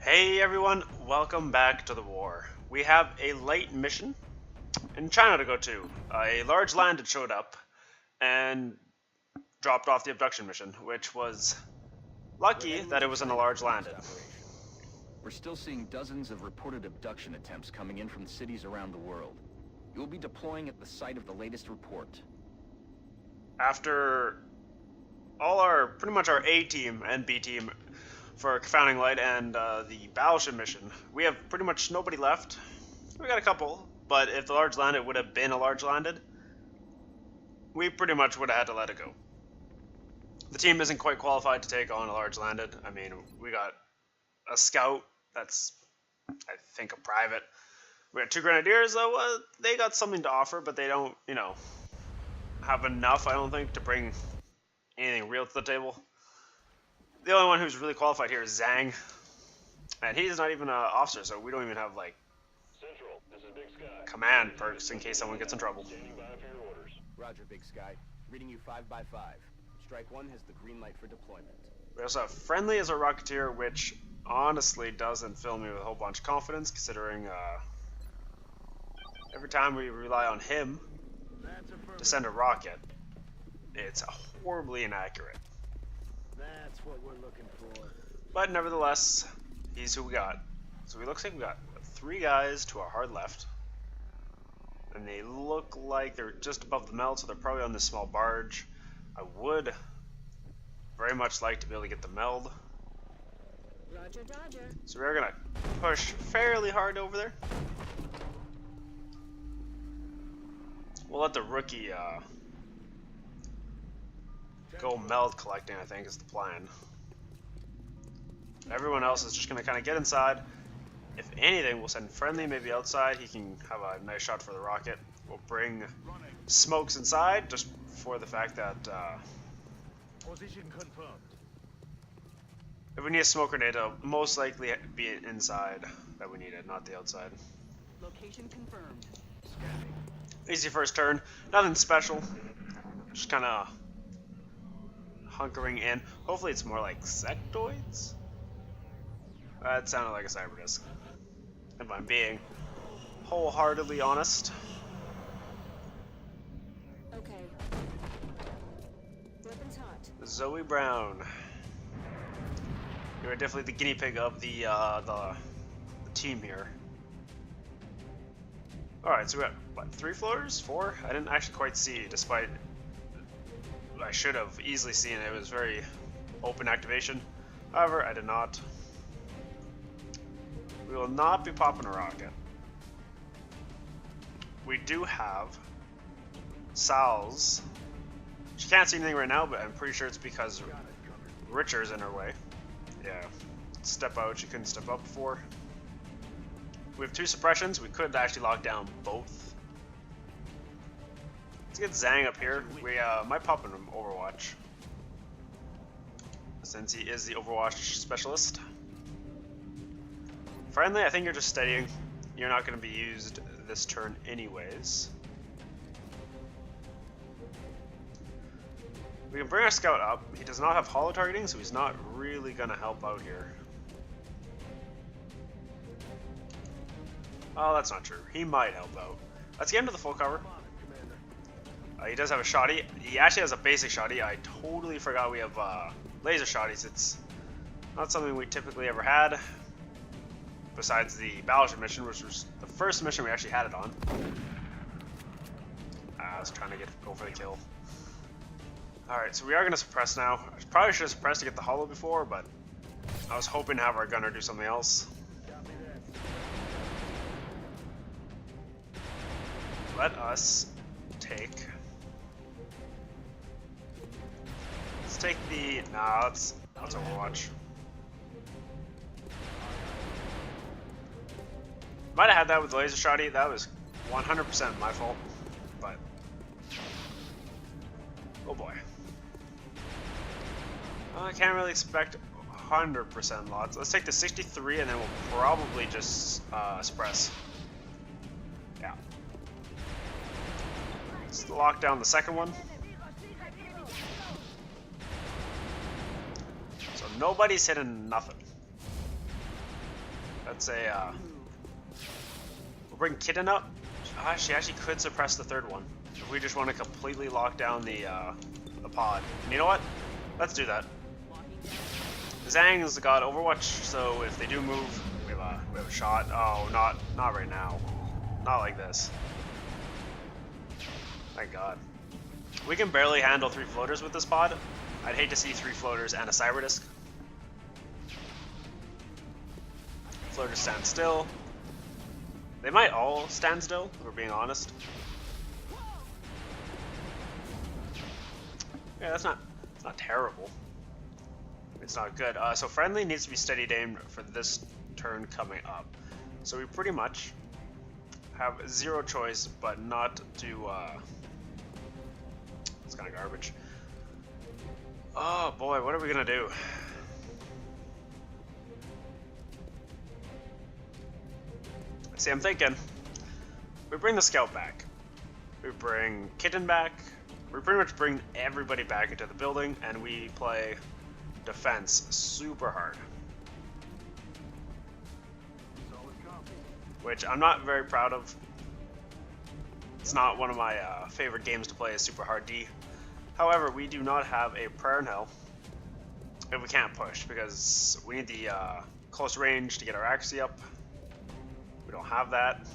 Hey everyone, welcome back to the war. We have a late mission in China to go to. A large land had showed up and dropped off the abduction mission, which was lucky that it was in a large landed. We're still seeing dozens of reported abduction attempts coming in from cities around the world. You'll be deploying at the site of the latest report. After pretty much our A team and B team for Founding Light and the Battleship mission, we have pretty much nobody left. We got a couple, but if the large landed would have been a large landed, we pretty much would have had to let it go. The team isn't quite qualified to take on a large landed. I mean, we got a scout that's, I think, a private. We got two grenadiers, though. They got something to offer, but they don't, have enough, I don't think, to bring anything real to the table. The only one who's really qualified here is Zhang, and he's not even an officer, so we don't even have like Central, this is Big Sky. command perks in case someone gets in trouble. Standing by for your orders. Roger, Big Sky. Reading you 5 by 5. Strike 1 has the green light for deployment. We also have Friendly as a Rocketeer, which honestly doesn't fill me with a whole bunch of confidence, considering every time we rely on him to send a rocket, it's horribly inaccurate. That's what we're looking for. But nevertheless, he's who we got. So it looks like we got 3 guys to our hard left. And they look like they're just above the meld, so they're probably on this small barge. I would very much like to be able to get the meld. Roger, Dodger. So we're gonna push fairly hard over there. We'll let the rookie go meld collecting, I think, is the plan. Everyone else is just going to kind of get inside. If anything, we'll send Friendly maybe outside. He can have a nice shot for the rocket. We'll bring Smokes inside, just for the fact that Position confirmed. if we need a smoke grenade, it'll most likely be inside that we need it, not the outside. Location confirmed. Scanning. Easy first turn. Nothing special. Just kind of hunkering in. Hopefully it's more like sectoids? That sounded like a cyber disc. If I'm being wholeheartedly honest. Okay. Weapons hot. Zoe Brown. You're definitely the guinea pig of the team here. Alright, so we got, what, 3 floaters? 4? I didn't actually quite see, despite I should have easily seen it. It was very open activation. However, I did not. We will not be popping a rocket. We do have Sal's. She can't see anything right now, but I'm pretty sure it's because Richard's in her way. Yeah. Step out. She couldn't step up before. We have 2 suppressions. We could actually lock down both. Let's get Zhang up here. We might pop him Overwatch, since he is the Overwatch specialist. Friendly, I think you're just steadying. You're not going to be used this turn anyways. We can bring our scout up. He does not have holo targeting, so he's not really going to help out here. Oh, that's not true. He might help out. Let's get into the full cover. He does have a shotty. He actually has a basic shotty. I totally forgot we have laser shotties. It's not something we typically ever had. Besides the Battleship mission, which was the first mission we actually had it on. I was trying to go for the kill. Alright, so we are going to suppress now. I probably should have suppressed to get the holo before, but I was hoping to have our gunner do something else. Let us take... Let's take the... Nah, let's Overwatch. Might have had that with the laser shotty. That was 100% my fault, but... Oh boy. I can't really expect 100% lots. Let's take the 63 and then we'll probably just suppress. Yeah. Let's lock down the second one. So nobody's hitting nothing. Let's say, we'll bring Kitten up. She actually could suppress the third one if we just want to completely lock down the pod. And you know what? Let's do that. Zhang has got Overwatch, so if they do move, we have a shot. Oh, not right now. Not like this. Thank God. We can barely handle 3 floaters with this pod. I'd hate to see 3 floaters and a cyber disc. Floaters stand still. They might all stand still, if we're being honest. Yeah, that's not terrible. It's not good. So friendly needs to be steady aimed for this turn coming up. So we pretty much have 0 choice but not to it's kind of garbage. Oh boy, what are we gonna do? See, I'm thinking we bring the scout back, we bring Kitten back, we pretty much bring everybody back into the building, and we play defense super hard, which I'm not very proud of. It's not one of my favorite games to play, is super hard D. However, we do not have a prayer in hell if we can't push, because we need the close range to get our accuracy up. We don't have that.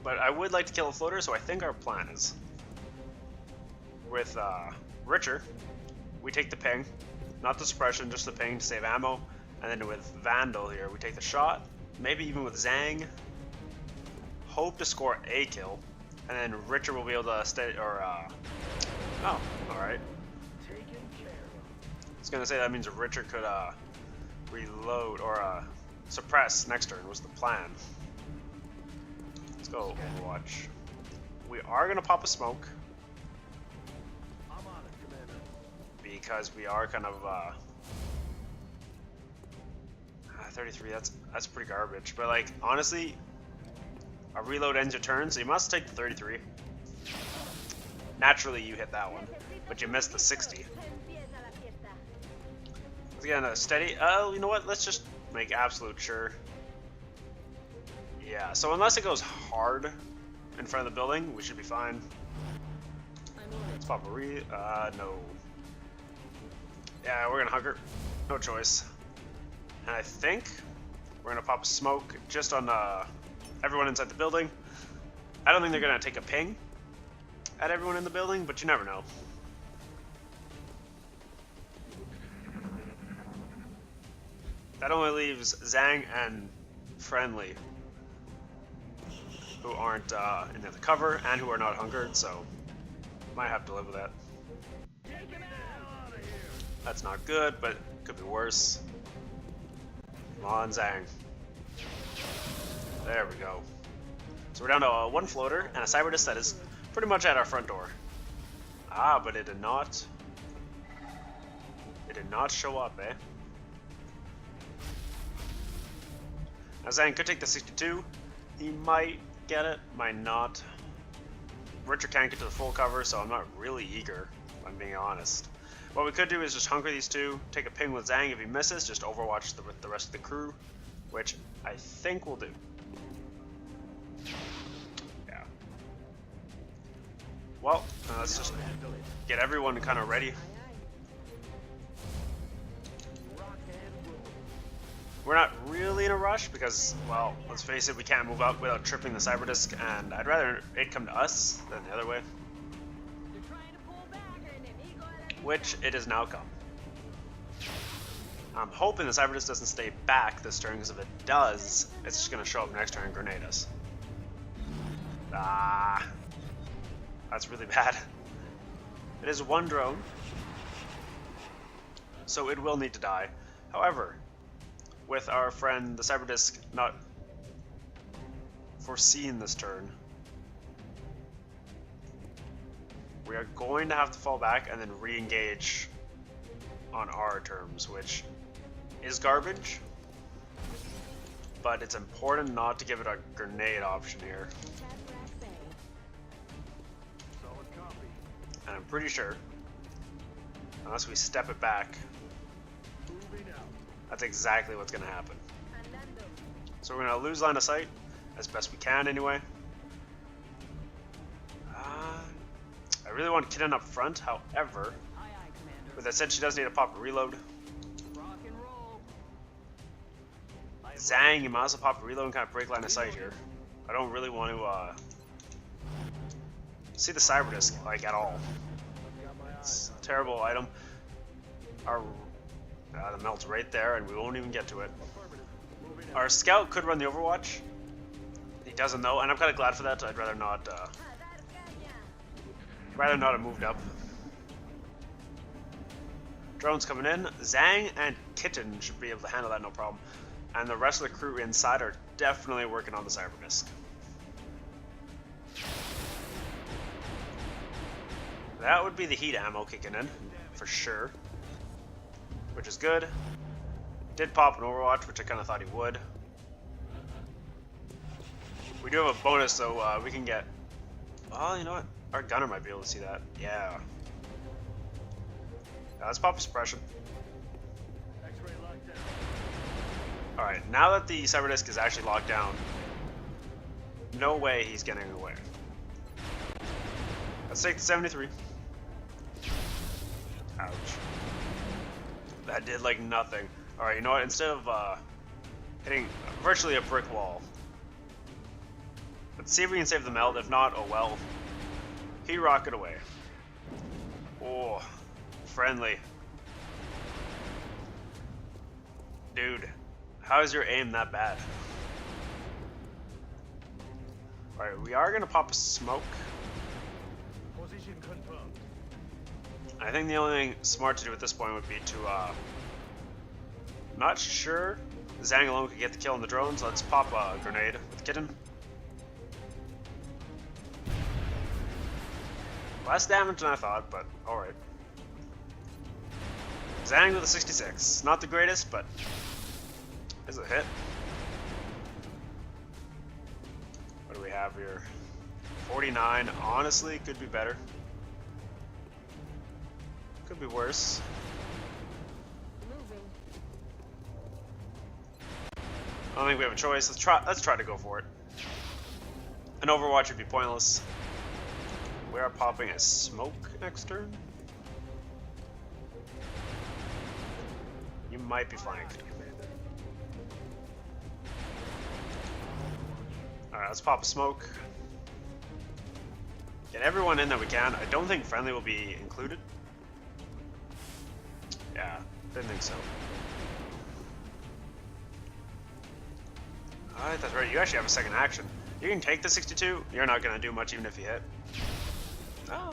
But I would like to kill a floater, so I think our plan is with Richer, we take the ping, not the suppression, just the ping to save ammo, and then with Vandal here, we take the shot, maybe even with Zhang, hope to score a kill, and then Richer will be able to stay, or oh, alright. I was gonna say that means Richer could reload, or suppress next turn was the plan. Let's go Overwatch. We are gonna pop a smoke. Because we are kind of 33, that's pretty garbage. But like honestly, a reload ends your turn, so you must take the 33. Naturally you hit that one, but you missed the 60. Again, a steady, you know what, let's just make absolute sure. Yeah, so unless it goes hard in front of the building, we should be fine. Let's pop a no. Yeah, we're gonna hug her. No choice. And I think we're gonna pop a smoke just on everyone inside the building. I don't think they're gonna take a ping at everyone in the building, but you never know. That only leaves Zhang and Friendly, who aren't in the cover and who are not hungered, so might have to live with that. That's not good, but could be worse. Come on, Zhang. There we go. So we're down to 1 floater and a cyber disc that is pretty much at our front door. Ah, but it did not show up, eh? Now Zhang could take the 62. He might get it, might not. Richard can't get to the full cover, so I'm not really eager, if I'm being honest. What we could do is just hunker these two, take a ping with Zhang. If he misses, just overwatch the rest of the crew, which I think we'll do. Yeah. Well, let's just get everyone kind of ready. We're not really in a rush because, well, let's face it, we can't move up without tripping the cyber disc, and I'd rather it come to us than the other way. Which it has now come. I'm hoping the cyber disc doesn't stay back this turn, because if it does, it's just going to show up next turn and grenade us. Ah, that's really bad. It is 1 drone, so it will need to die. However, with our friend the cyber disc not foreseeing this turn, we are going to have to fall back and then re-engage on our terms, which is garbage, but it's important not to give it a grenade option here. And I'm pretty sure, unless we step it back, that's exactly what's going to happen. So we're gonna lose line of sight as best we can anyway. I really want Kitten up front, however, Aye, aye, Commander. with that said, she does need to pop a reload. Rock and roll. Zhang, you might also pop a reload and kind of break line of sight here. I don't really want to see the cyber disc like at all. It's a terrible item. Our the melt's right there, and we won't even get to it. Our scout could run the Overwatch. He doesn't know, and I'm kind of glad for that. I'd rather not. Rather not have moved up. Drones coming in. Zhang and Kitten should be able to handle that no problem. And the rest of the crew inside are definitely working on the cyber disc. That would be the heat ammo kicking in, for sure. Which is good. Did pop an Overwatch, which I kind of thought he would. We do have a bonus, so we can get... Well, you know what? Our gunner might be able to see that. Yeah. Let's pop a suppression. X-ray locked down. Alright, now that the cyber disc is actually locked down, no way he's getting away. Let's take the 73. Ouch. That did like nothing. Alright, you know what? Instead of hitting virtually a brick wall, let's see if we can save the meld. If not, oh well. He rocket away. Oh, friendly. Dude, how is your aim that bad? Alright, we are gonna pop a smoke. Position confirmed. I think the only thing smart to do at this point would be to, not sure Zhang alone could get the kill on the drones. Let's pop a grenade with Kitten. Less damage than I thought, but alright. Zhang with a 66. Not the greatest, but is a hit. What do we have here? 49. Honestly, could be better. Could be worse. Moving. I don't think we have a choice. Let's try to go for it. An Overwatch would be pointless. We are popping a smoke next turn. You might be flanked. Alright, let's pop a smoke. Get everyone in that we can. I don't think friendly will be included. Yeah, didn't think so. Alright, that's right. You actually have a second action. You can take the 62. You're not going to do much even if you hit. Oh.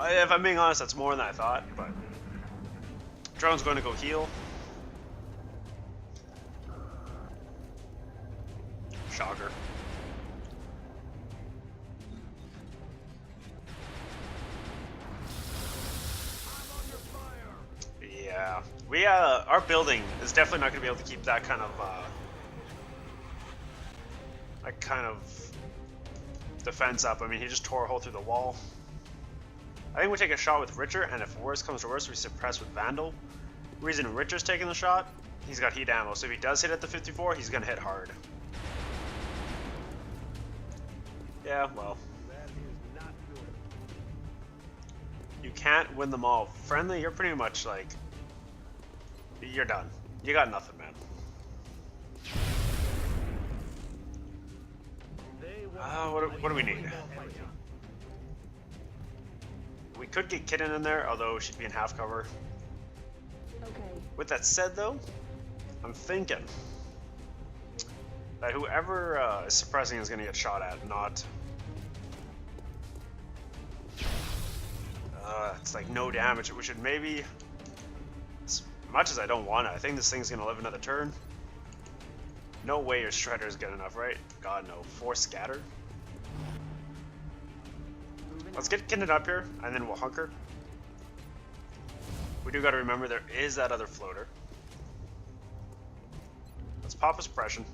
If I'm being honest, that's more than I thought, but... Drone's going to go heal. Shocker. Yeah. Our building is definitely not going to be able to keep that kind of, defense up. I mean, he just tore a hole through the wall. I think we take a shot with Richter, and if worse comes to worse, we suppress with Vandal. Reason Richter's taking the shot, he's got heat ammo, so if he does hit at the 54, he's gonna hit hard. Yeah, well. That is not good. You can't win them all. Friendly, you're pretty much like... You're done. You got nothing, man. What do we need? We could get Kitten in there, although she'd be in half cover. Okay. With that said, though, I'm thinking that whoever is suppressing is going to get shot at, not... it's like no damage. We should maybe... As much as I don't want it, I think this thing's going to live another turn. No way your Shredder's good enough, right? God, no. 4 scatter? Let's get Kitten up here, and then we'll hunker. We do got to remember there is that other floater. Let's pop a suppression.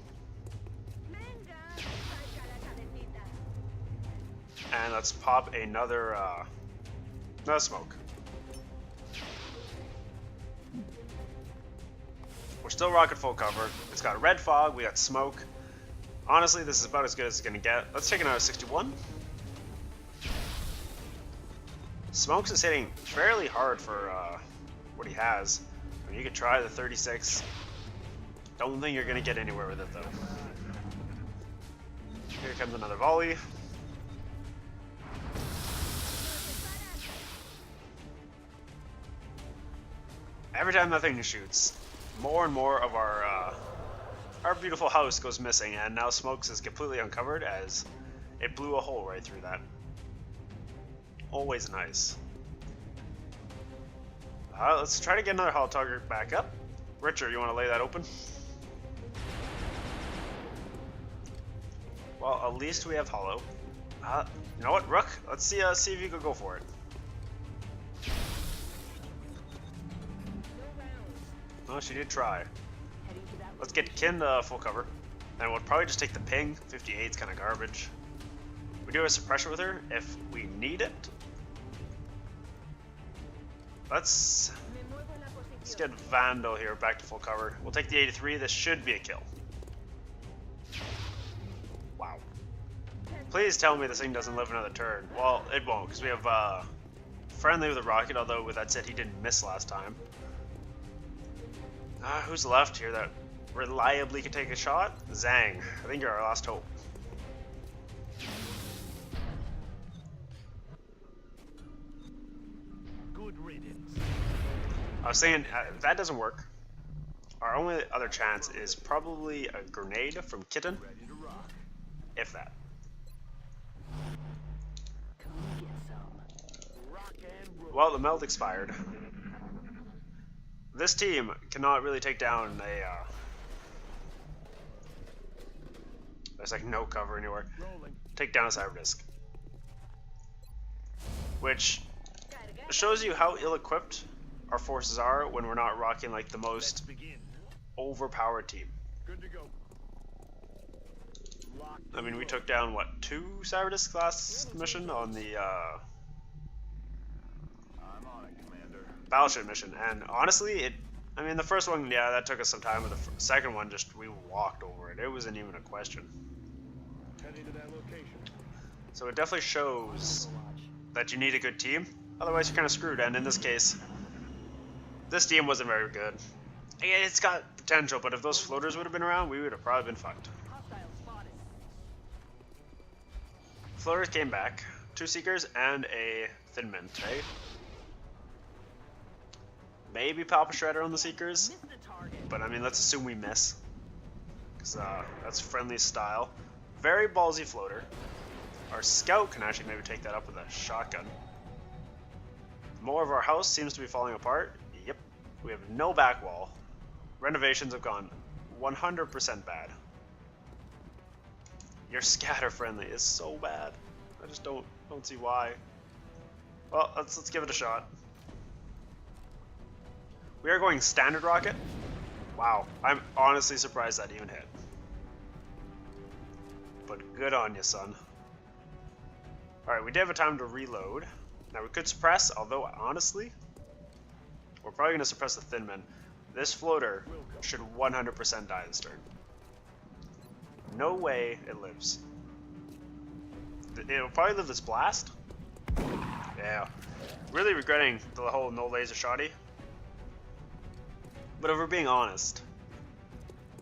And let's pop another smoke. We'll still rocking full cover. It's got red fog, we got smoke. Honestly, this is about as good as it's gonna get. Let's take another 61. Smokes is hitting fairly hard for what he has. I mean, you could try the 36. Don't think you're gonna get anywhere with it though. Here comes another volley. Every time that thing shoots, more and more of our beautiful house goes missing, and now Smokes is completely uncovered as it blew a hole right through that. Always nice. Let's try to get another hull target back up. Richard, you want to lay that open? Well, at least we have Hollow. You know what, Rook? Let's see if you could go for it. Oh, she did try. Let's get Kin full cover. And we'll probably just take the ping. 58 is kind of garbage. We do have a suppressor with her if we need it. Let's get Vandal here back to full cover. We'll take the 83. This should be a kill. Wow. Please tell me this thing doesn't live another turn. Well, it won't, because we have friendly with a rocket, although with that said, he didn't miss last time. Who's left here that reliably can take a shot? Zhang. I think you're our last hope. Good riddance. I was saying, if that doesn't work, our only other chance is probably a grenade from Kitten, Ready to rock. if that. Come get some. Rock and roll. Well, the melt expired. This team cannot really take down a... there's like no cover anywhere. Rolling. Take down a cyber disc. Which shows you how ill-equipped our forces are when we're not rocking like the Let's most begin. overpowered team. Good to go. Lock I mean, we took down, what, 2 cyber discs last mission on the I'm on it, Commander. battleship mission, and honestly, I mean, the first one, yeah, that took us some time, but the second one, just, we walked over it. It wasn't even a question. heading to that location. So it definitely shows that you need a good team, otherwise you're kind of screwed, and in this case, this team wasn't very good. It's got potential, but if those floaters would have been around, we would have probably been fucked. Hostile spotted. Floaters came back, 2 Seekers and a Thin Mint, right? Maybe Palpa Shredder on the Seekers, Missed the target. but I mean, let's assume we miss. Because that's friendly style. Very ballsy floater. Our Scout can actually maybe take that up with a shotgun. More of our house seems to be falling apart. Yep. We have no back wall. Renovations have gone 100% bad. Your scatter friendly is so bad. I just don't see why. Well, let's give it a shot. We are going standard rocket. Wow, I'm honestly surprised that even hit. But good on you, son. Alright, we did have a time to reload. Now we could suppress, although honestly, we're probably going to suppress the Thin Man. This floater should 100% die this turn. No way it lives. It'll probably live this blast. Yeah. Really regretting the whole no laser shotty. But if we're being honest,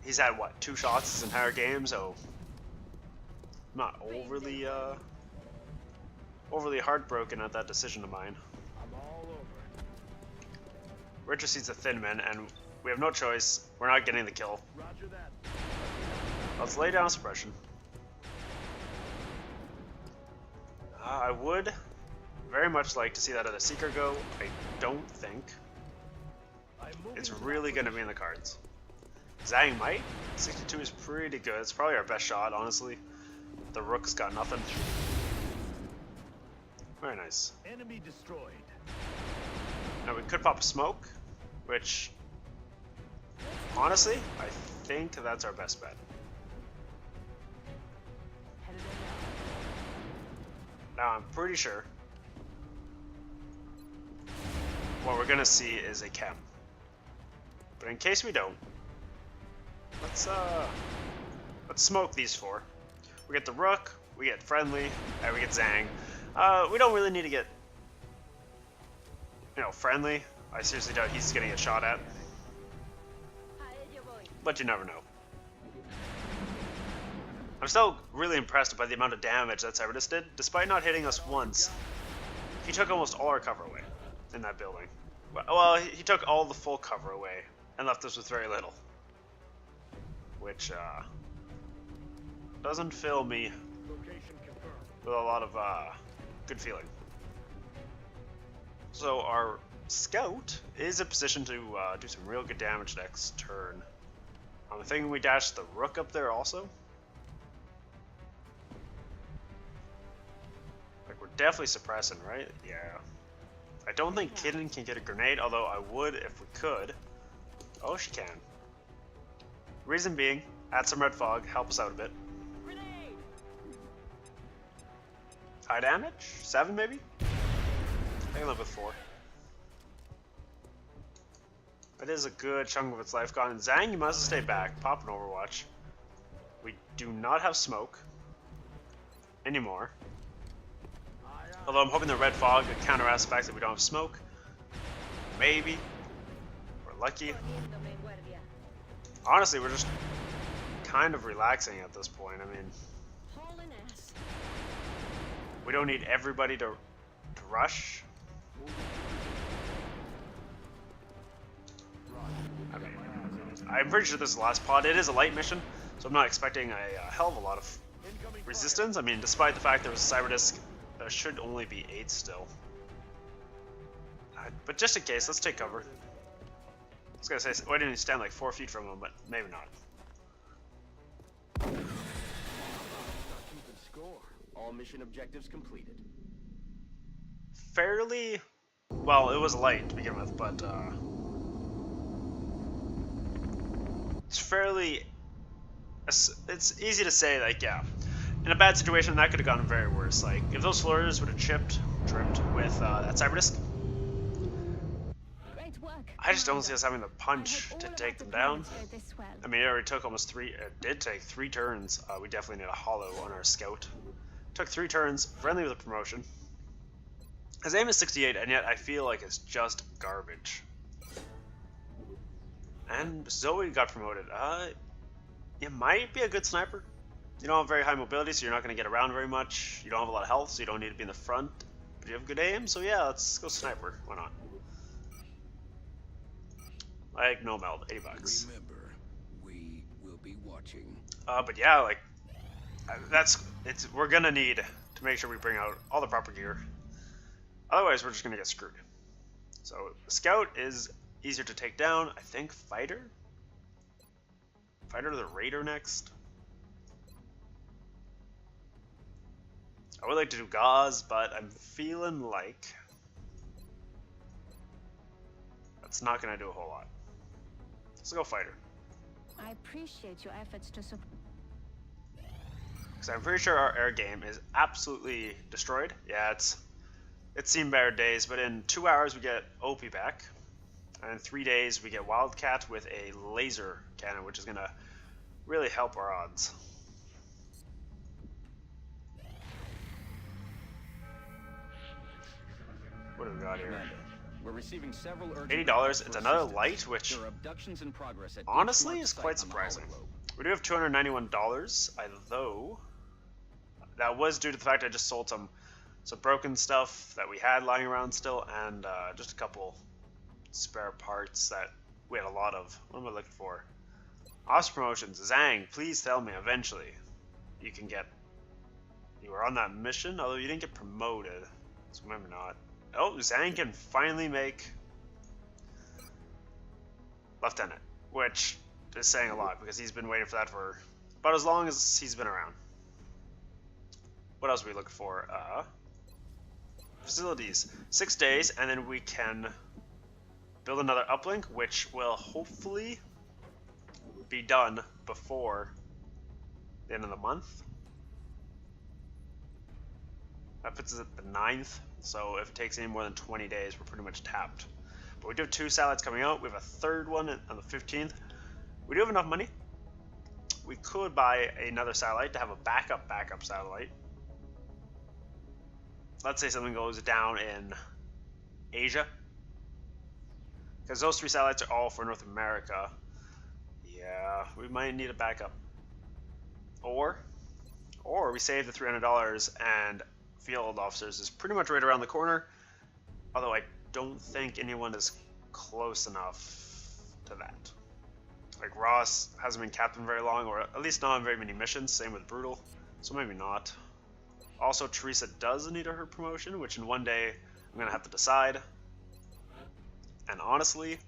he's had what, 2 shots this entire game, so I'm not overly heartbroken at that decision of mine. I'm all over it. Richard sees the Thin Man, and we have no choice. We're not getting the kill. Roger that. Let's lay down suppression. I would very much like to see that other Seeker go. I don't think I'm moving it's to that really going to be in the cards. Zhang might. 62 is pretty good. It's probably our best shot, honestly. The Rook's got nothing. Very nice. Enemy destroyed. Now we could pop a smoke, which, honestly, I think that's our best bet. Headed in Now I'm pretty sure what we're gonna see is a chem. But in case we don't, let's smoke these four. We get the Rook, we get Friendly, and we get Zhang. We don't really need to get, you know, Friendly. I seriously doubt he's gonna get shot at, but you never know. I'm still really impressed by the amount of damage that Cyberdisc did, despite not hitting us once. He took almost all our cover away in that building. Well, he took all the full cover away and left us with very little, which doesn't fill me Location confirmed. with a lot of good feeling. So our scout is in position to do some real good damage next turn. I'm thinking we dash the Rook up there also. Like, we're definitely suppressing, right? Yeah. I don't think Kitten can get a grenade, although I would if we could. Oh, she can. Reason being, add some red fog, help us out a bit. Grenade! High damage? 7 maybe? I can live with 4. It is a good chunk of its life gone. And Zhang, you must stay back. Pop an Overwatch. We do not have smoke anymore. Although I'm hoping the red fog counteracts the fact that we don't have smoke. Maybe. We're lucky. Honestly, we're just kind of relaxing at this point. I mean, we don't need everybody to rush. I mean, I'm pretty sure this is the last pod. It is a light mission, so I'm not expecting a hell of a lot of resistance. I mean, despite the fact there was a Cyberdisc, there should only be 8 still. But just in case, let's take cover. I was gonna say, why didn't you stand like 4 feet from him, but maybe not. Keeping score. All mission objectives completed. Fairly, well, it was light to begin with, but it's fairly, it's easy to say, like, yeah, in a bad situation that could have gone very worse. Like, if those floors would have tripped with that Cyberdisc, Great work. I just don't see us having the punch I hope to all take of our them down. deployments go this well. I mean, it already took almost 3, it did take 3 turns. We definitely need a hollow on our scout. Took 3 turns, Friendly with a promotion. His aim is 68, and yet I feel like it's just garbage. And Zoe got promoted. You might be a good sniper. You don't have very high mobility, so you're not going to get around very much. You don't have a lot of health, so you don't need to be in the front. But you have good aim, so yeah, let's go sniper. Why not? Like, no meld, $80. Remember, we will be watching. But yeah, like, we're gonna need to make sure we bring out all the proper gear. Otherwise, we're just gonna get screwed. So, Scout is easier to take down. I think Fighter? Fighter to the Raider next. I would like to do Gauze, but I'm feeling like that's not gonna do a whole lot. Let's go Fighter. I appreciate your efforts to support. Because I'm pretty sure our air game is absolutely destroyed. Yeah, it's seen better days, but in 2 hours we get OP back. And in 3 days we get Wildcat with a laser cannon, which is going to really help our odds. What do we got here? Commander, we're receiving several urgent $80, requests it's for another assistance. light, which There are abductions in progress at each honestly marked is site quite on the surprising. Hollow Globe. We do have $291, although that was due to the fact I just sold some broken stuff that we had lying around still, and just a couple spare parts that we had a lot of. What am I looking for? Ops promotions. Zhang, please tell me eventually you can get. You were on that mission, although you didn't get promoted, so maybe not. Oh, Zhang can finally make Lieutenant, which is saying a lot because he's been waiting for that for about as long as he's been around. What else are we looking for? Facilities. 6 days, and then we can build another uplink, which will hopefully be done before the end of the month. That puts us at the 9th, so if it takes any more than 20 days, we're pretty much tapped. But we do have 2 satellites coming out. We have a third one on the 15th. We do have enough money. we could buy another satellite to have a backup satellite. Let's say something goes down in Asia. Because those 3 satellites are all for North America. Yeah, we might need a backup. Or we save the $300 and field officers is pretty much right around the corner. Although I don't think anyone is close enough to that. Like Ross hasn't been captain very long, or at least not on very many missions. Same with Brutal, so maybe not. Also, Teresa does need her promotion, which in one day I'm gonna have to decide. And honestly,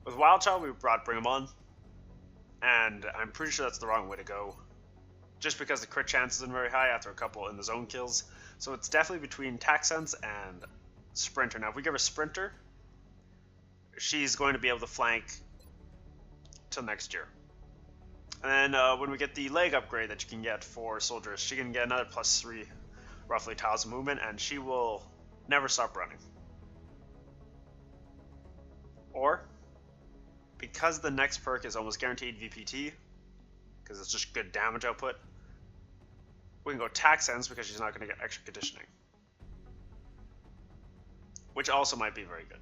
with Wildchild we brought Bring 'em On, and I'm pretty sure that's the wrong way to go. Just because the crit chance isn't very high after a couple in the zone kills. So it's definitely between TAC-Sense and Sprinter. Now if we give her Sprinter, she's going to be able to flank till next year. And then when we get the leg upgrade that you can get for soldiers, she can get another +3 roughly tiles of movement, and she will never stop running. Or, because the next perk is almost guaranteed VPT, because it's just good damage output, we can go TAC-Sense because she's not going to get extra conditioning. Which also might be very good.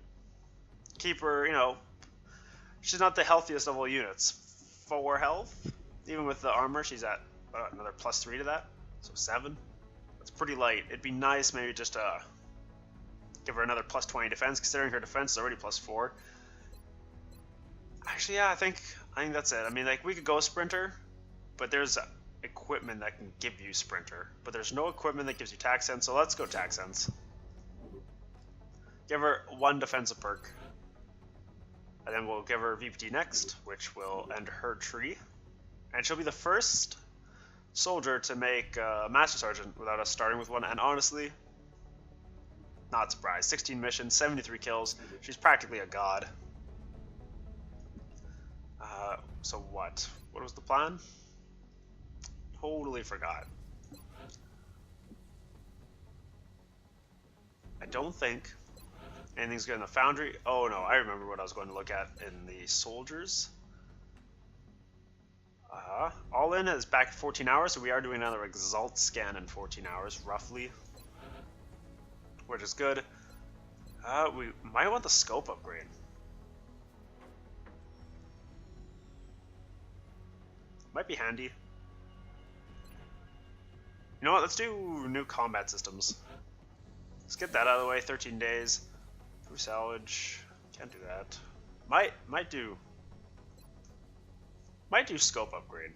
Keep her, you know, she's not the healthiest of all units. 4 health, even with the armor, she's at another +3 to that, so 7. That's pretty light. It'd be nice maybe just to give her another +20 defense, considering her defense is already +4. Actually, yeah, I think that's it. I mean, like, we could go Sprinter, but there's equipment that can give you Sprinter, but there's no equipment that gives you TAC-Sense, so let's go TAC-Sense. Give her 1 defensive perk. And then we'll give her VPT next, which will end her tree. And she'll be the first soldier to make Master Sergeant without us starting with one. And honestly, not surprised. 16 missions, 73 kills. She's practically a god. So what? What was the plan? Totally forgot. I don't think anything's good in the Foundry. Oh no, I remember what I was going to look at in the soldiers. All in is back at 14 hours, so we are doing another Exalt scan in 14 hours, roughly. Which is good. We might want the scope upgrade. Might be handy. You know what, let's do new combat systems. Let's get that out of the way, 13 days. Through salvage, can't do that. Might do scope upgrade.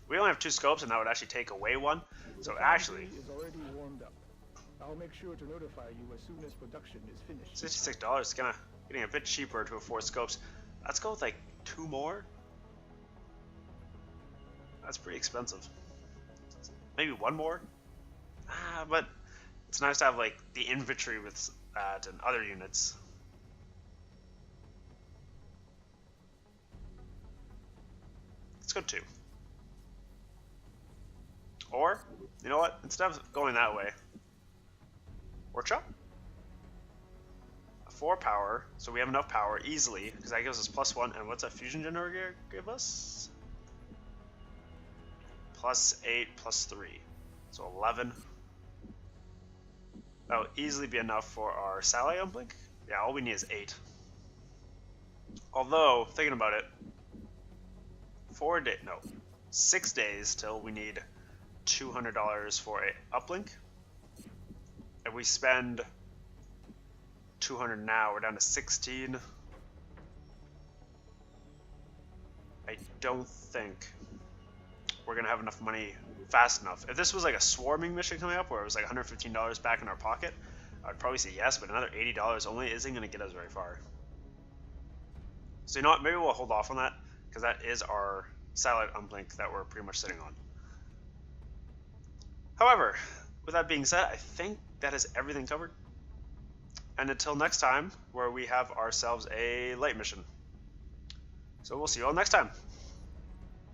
We only have 2 scopes, and that would actually take away 1. So actually, is already warmed up. I'll make sure to notify you as soon as production is finished. $66 is kind of getting a bit cheaper to afford scopes. Let's go with like 2 more. That's pretty expensive. Maybe 1 more. But it's nice to have like the infantry with that and other units. Let's go 2. Or, you know what? Instead of going that way, workshop. 4 power, so we have enough power easily, because that gives us +1. And what's that fusion generator give us? +8, +3. So 11. That will easily be enough for our satellite uplink. Yeah, all we need is 8. Although, thinking about it, 6 days till we need $200 for a uplink. If we spend 200 now, we're down to 16. I don't think we're gonna have enough money fast enough. If this was like a swarming mission coming up where it was like $115 back in our pocket, I'd probably say yes, but another $80 only isn't gonna get us very far. So you know what, maybe we'll hold off on that, because that is our satellite uplink that we're pretty much sitting on. However, with that being said, I think that is everything covered. And until next time, where we have ourselves a light mission. So we'll see you all next time.